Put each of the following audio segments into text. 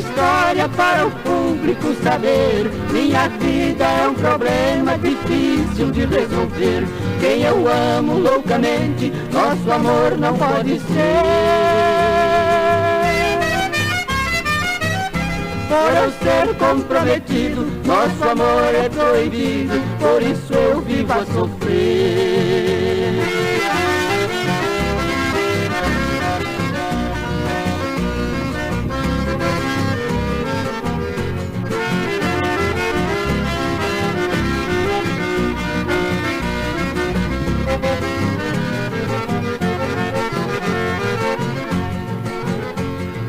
história para o público saber. Minha vida é um problema difícil de resolver. Quem eu amo loucamente, nosso amor não pode ser. Por eu ser comprometido, nosso amor é proibido, por isso eu vivo a sofrer.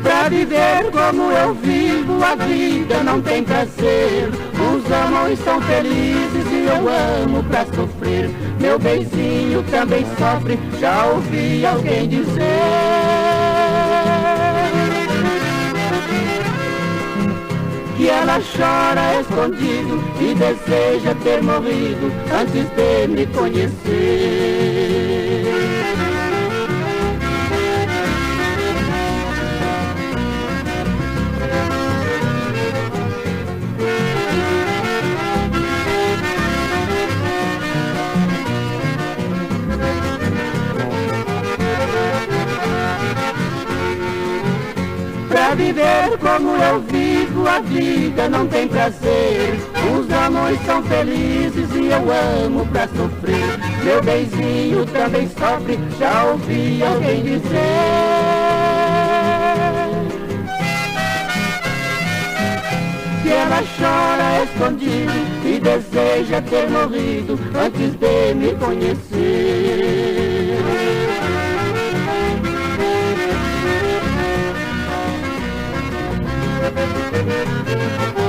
Pra viver como eu vivo, a vida não tem prazer. Uns amam e são felizes e eu amo pra sofrer. Meu benzinho também sofre, já ouvi alguém dizer que ela chora escondido e deseja ter morrido antes de me conhecer. Pra viver como eu vivo, a vida não tem prazer. Os amores são felizes e eu amo pra sofrer. Meu benzinho também sofre, já ouvi alguém dizer que ela chora escondido e deseja ter morrido antes de me conhecer. Thank you.